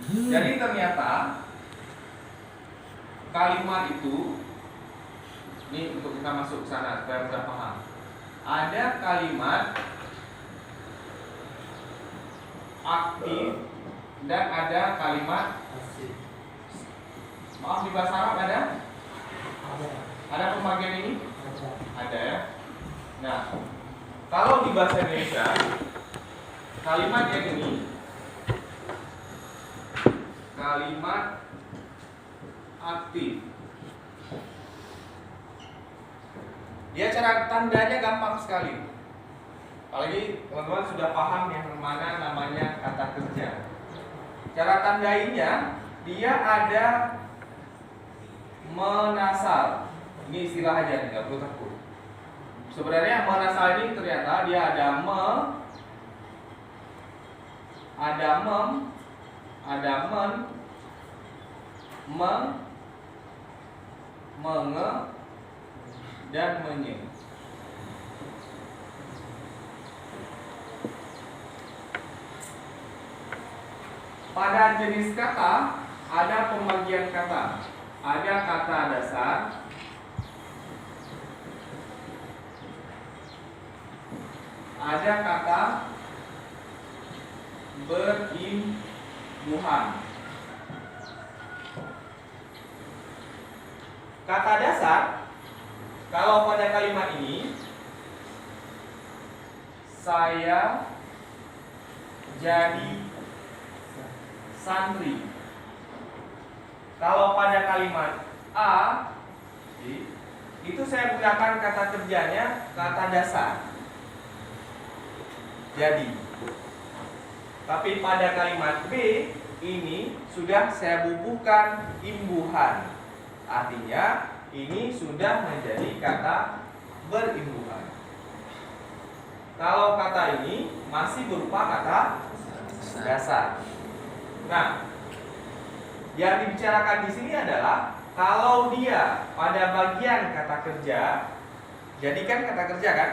Jadi ternyata kalimat itu, ini untuk kita masuk ke sana supaya mudah paham. Ada kalimat aktif dan ada kalimat maaf, di bahasa Arab ada pembagian ini? Ada ya. Nah, kalau di bahasa Indonesia kalimat yang ini kalimat aktif. Dia cara tandanya gampang sekali. Apalagi teman-teman sudah paham yang mana namanya kata kerja. Cara tandainya, dia ada menasal. Ini istilah aja, nggak perlu takut. Sebenarnya menasal ini ternyata dia ada ada mem, ada men, menge, dan menye. Pada jenis kata ada pembagian kata. Ada kata dasar, ada kata berimbuhan. Kata dasar, kalau pada kalimat ini, saya jadi santri. Kalau pada kalimat A, itu saya gunakan kata kerjanya kata dasar, jadi. Tapi pada kalimat B ini sudah saya bubuhkan imbuhan. Artinya ini sudah menjadi kata berimbuhan. Kalau kata ini masih berupa kata dasar. Nah, yang dibicarakan di sini adalah kalau dia pada bagian kata kerja, jadi kan kata kerja kan?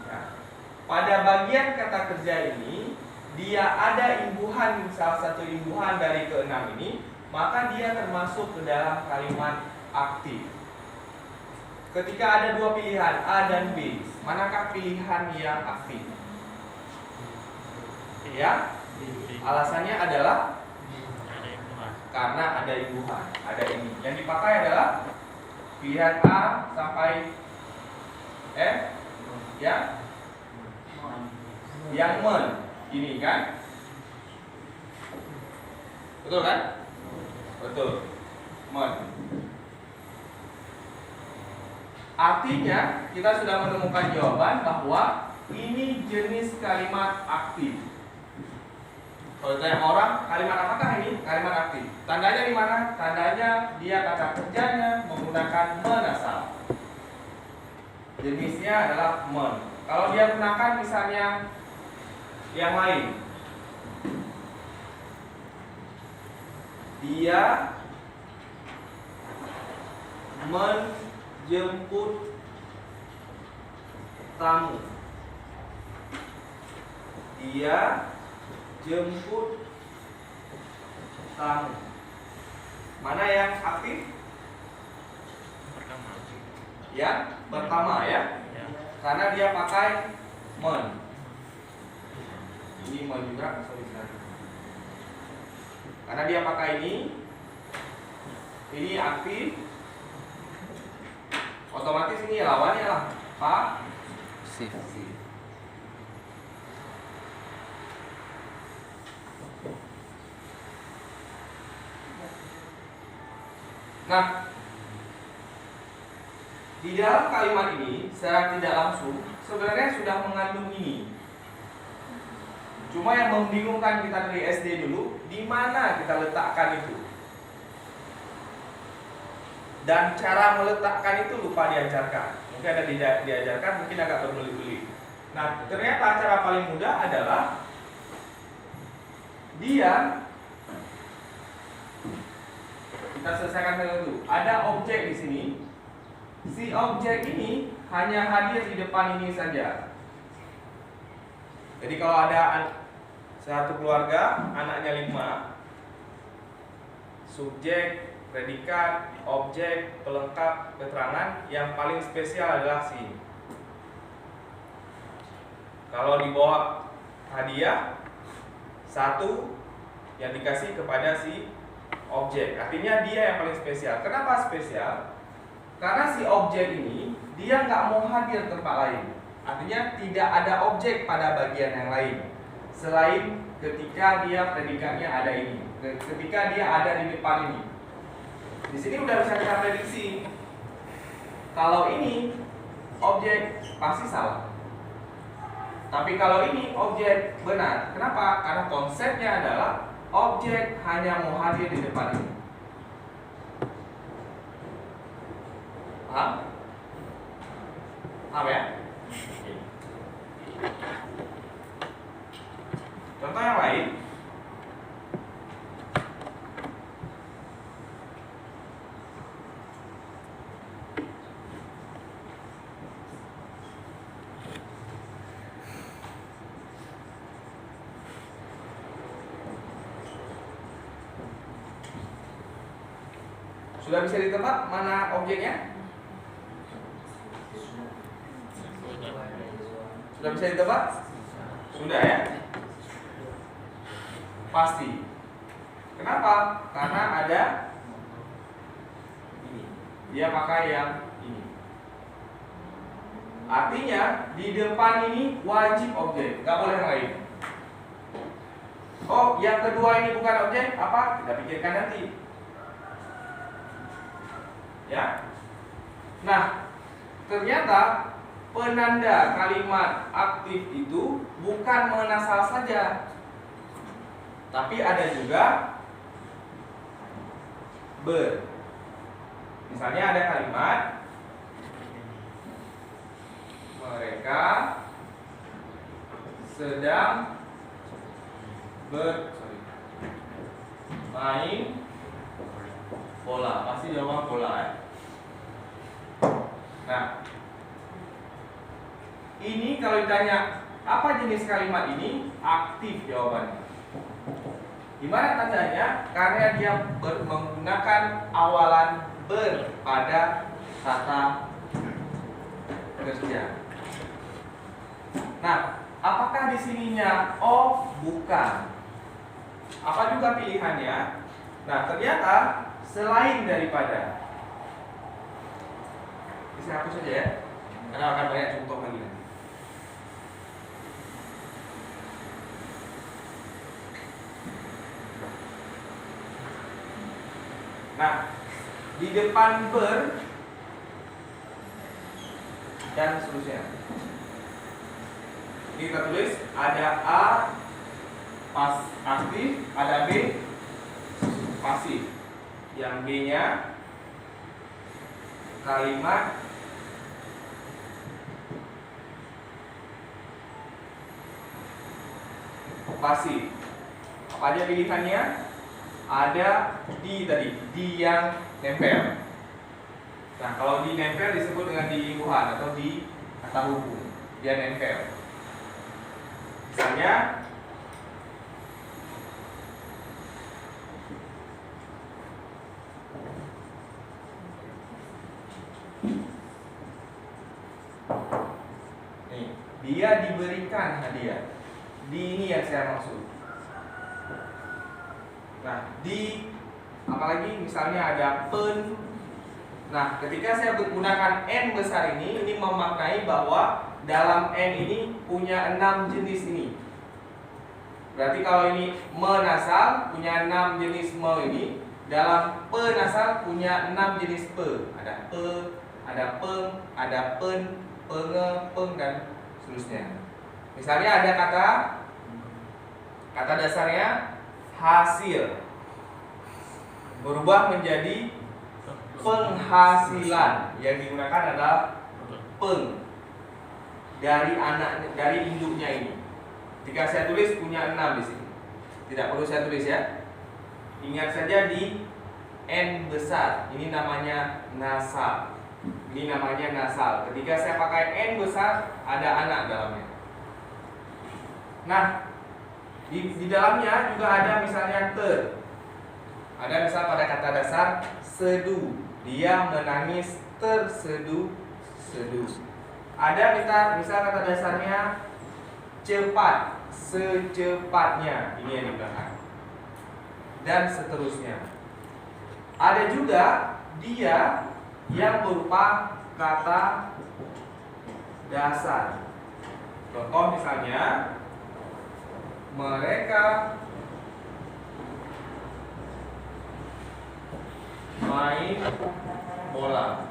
Nah, pada bagian kata kerja ini dia ada imbuhan, salah satu imbuhan dari keenam ini, maka dia termasuk ke dalam kalimat aktif. Ketika ada dua pilihan A dan B, manakah pilihan yang aktif? Ya, alasannya adalah karena ada imbuhan, ada ini. Yang dipakai adalah pilihan A sampai F, ya, yang men, ini kan? Betul kan? Betul, men. Artinya kita sudah menemukan jawaban bahwa ini jenis kalimat aktif. Kalau ditanya orang, kalimat apakah ini? Kalimat aktif. Tandanya di mana? Tandanya dia kata kerjanya menggunakan menasal. Jenisnya adalah men. Kalau dia gunakan misalnya yang lain, dia menjemput tamu. Dia jemput tamu. Mana yang aktif? Yang pertama ya. Karena dia pakai men. Ini men juga, sorry. Karena dia pakai ini aktif. Otomatis ini lawannya lah, pasif. Nah, di dalam kalimat ini secara tidak langsung sebenarnya sudah mengandung ini. Cuma yang membingungkan kita dari SD dulu, di mana kita letakkan itu. Dan cara meletakkan itu lupa diajarkan. Mungkin ada diajarkan, mungkin agak berbelit-belit. Nah, ternyata cara paling mudah adalah dia, kita selesaikan dulu. Ada objek di sini. Si objek ini hanya hadir di depan ini saja. Jadi kalau ada satu keluarga, anaknya 5, subjek, predikat, objek, pelengkap, keterangan. Yang paling spesial adalah si. Kalau dibawa hadiah, satu yang dikasih kepada si objek. Artinya dia yang paling spesial. Kenapa spesial? Karena si objek ini dia nggak mau hadir tempat lain. Artinya tidak ada objek pada bagian yang lain selain ketika dia predikatnya ada ini, ketika dia ada di depan ini. Di sini udah bisa kita prediksi. Kalau ini objek pasti salah. Tapi kalau ini objek benar. Kenapa? Karena konsepnya adalah objek hanya mau hadir di depan ini. Paham? Paham ya? Contoh yang lain. Sudah bisa ditebak mana objeknya? Sudah bisa ditebak? Sudah ya? Pasti. Kenapa? Karena ada ini. Dia pakai yang ini. Artinya di depan ini wajib objek, nggak boleh yang lain. Oh, yang kedua ini bukan objek, apa? Kita pikirkan nanti. Ya. Nah, ternyata penanda kalimat aktif itu bukan menasal saja, tapi ada juga ber. Misalnya ada kalimat mereka sedang main bola. Pasti jawaban bola ya. Nah, ini kalau ditanya apa jenis kalimat ini, aktif jawabannya. Gimana tandanya? Karena dia menggunakan awalan ber pada kata kerja. Nah, apakah di sininya oh bukan? Apa juga pilihannya? Nah, ternyata selain daripada, saya hapus saja ya, karena akan banyak contoh lagi nanti. Nah, di depan ber dan seterusnya. Ini kita tulis ada A pas aktif, ada B pasif. Yang B-nya kalimat pasif. Apa aja pilihannya? Ada di tadi, di yang nempel. Nah, kalau di nempel disebut dengan diimbuhan atau di kata hubung. Dia nempel. Misalnya nih, dia diberikan hadiah. Di ini yang saya maksud. Nah, di apalagi misalnya ada pen. Nah, ketika saya menggunakan N besar ini memaknai bahwa dalam N ini punya 6 jenis ini. Berarti kalau ini menasal punya 6 jenis me ini, dalam penasal punya 6 jenis pe. Ada pe, ada peng, ada pen, penge, peng dan seterusnya. Misalnya ada kata dasarnya hasil berubah menjadi penghasilan, yang digunakan adalah peng dari induknya ini. Jika saya tulis punya 6 di sini, tidak perlu saya tulis ya. Ingat saja di N besar ini namanya nasal. Ini namanya nasal. Ketika saya pakai N besar ada anak dalamnya. Nah, di dalamnya juga ada misalnya ter. Ada misal pada kata dasar sedu, dia menangis tersedu-sedu. Ada misal kata dasarnya cepat, secepatnya, ini yang di belakang. Dan seterusnya. Ada juga dia yang berupa kata dasar. Contoh misalnya, mereka main bola.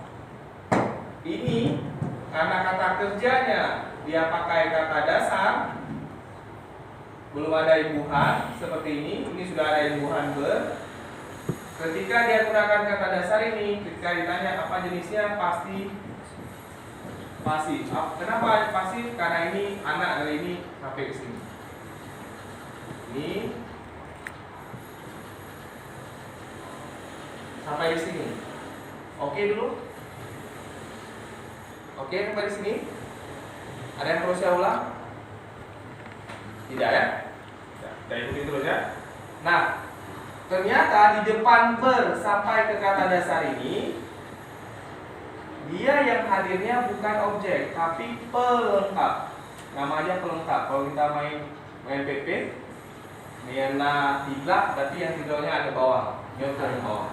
Ini karena kata kerjanya dia pakai kata dasar, belum ada imbuhan seperti ini sudah ada imbuhan ber. Ketika dia gunakan kata dasar ini, ketika ditanya apa jenisnya, pasti pasif. Kenapa pasif? Karena ini anak dari ini sampai ke sini. Ini sampai di sini. Oke dulu? Oke sampai di sini? Ada yang perlu saya ulang? Tidak ya? Kita ikuti terus ya. Nah, ternyata di depan ber sampai ke kata dasar ini, dia yang hadirnya bukan objek tapi pelengkap. Namanya pelengkap. Kalau kita main PP, Niana tiga, berarti yang tidaknya ada bawah, nyotor bawah.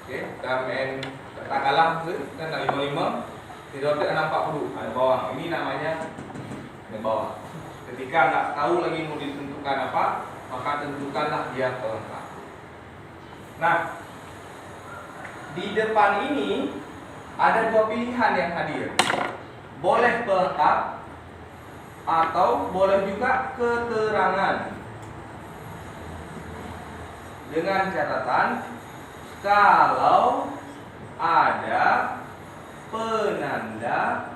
Oke, kita main katakanlah kan ada 55, tidaknya ada 40, ada bawah. Ini namanya ada bawah. Ketika nggak tahu lagi mau ditentukan apa, maka tentukanlah dia pelengkap. Nah, di depan ini ada dua pilihan yang hadir. Boleh pelengkap atau boleh juga keterangan. Dengan catatan kalau ada penanda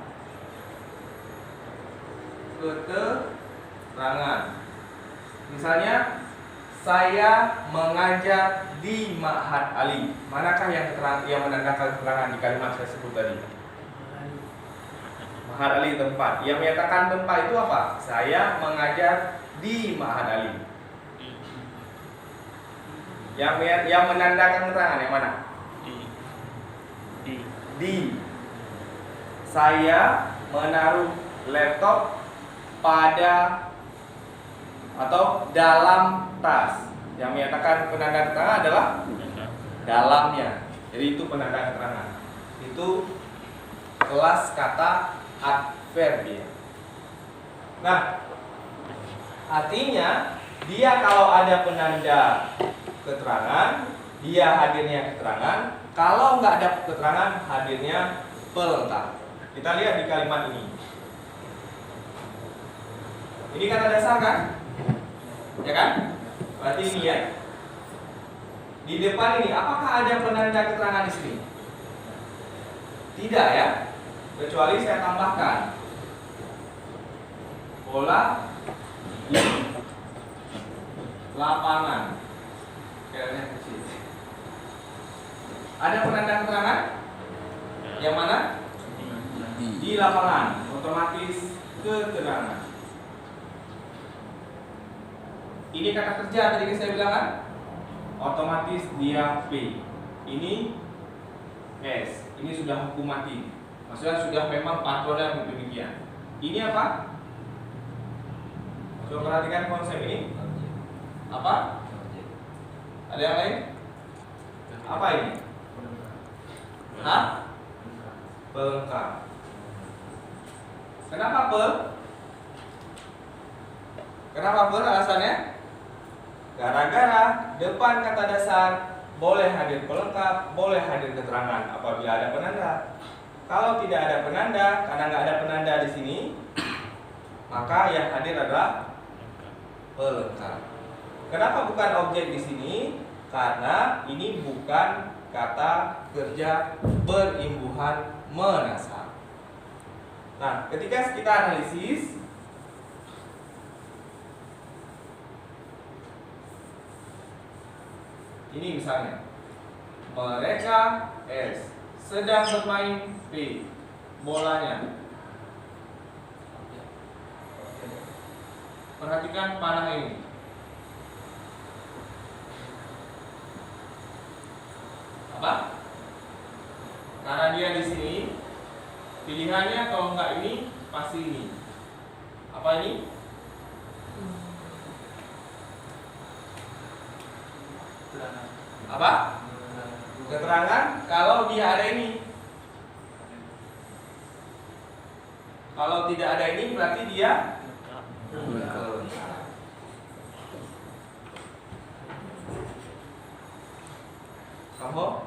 keterangan. Misalnya, saya mengajar di Ma'had Ali. Manakah yang menandakan keterangan di kalimat saya sebut tadi? Ma'had Ali tempat. Yang menyatakan tempat itu apa? Saya mengajar di Ma'had Ali. Yang menandakan keterangan yang mana? Di. Saya menaruh laptop pada atau dalam tas. Yang menyatakan penanda keterangan adalah dalamnya. Jadi itu penanda keterangan. Itu kelas kata adverb. Nah, artinya dia kalau ada penanda keterangan, dia hadirnya keterangan. Kalau nggak ada keterangan, hadirnya pelengkap. Kita lihat di kalimat ini. Ini kata dasar kan? Ya kan? Berarti ini ya. Di depan ini, apakah ada penanda keterangan di sini? Tidak ya. Kecuali saya tambahkan bola di lapangan. Kayaknya kecil. Ada penanda keterangan? Yang mana? Di lapangan. Otomatis keterangan. Ini kata kerja tadi saya bilang kan? Otomatis dia P. Ini S. Ini sudah hukum mati. Maksudnya sudah memang patronnya demikian. Ini apa? Coba perhatikan konsep ini. Apa? Ada yang lain? Apa ini? Hah? Pelengkap. Kenapa pel? Kenapa pel alasannya? Gara-gara depan kata dasar boleh hadir pelengkap, boleh hadir keterangan apabila ada penanda. Kalau tidak ada penanda, karena nggak ada penanda di sini, maka yang hadir adalah pelengkap. Kenapa bukan objek di sini? Karena ini bukan kata kerja berimbuhan menasab. Nah, ketika kita analisis, ini misalnya, mereka S sedang bermain P bolanya. Perhatikan panah ini. Apa? Karena dia di sini, pilihannya kalau nggak ini pasti ini. Apa ini? Apa? Keterangan kalau dia ada ini. Kalau tidak ada ini berarti dia kamu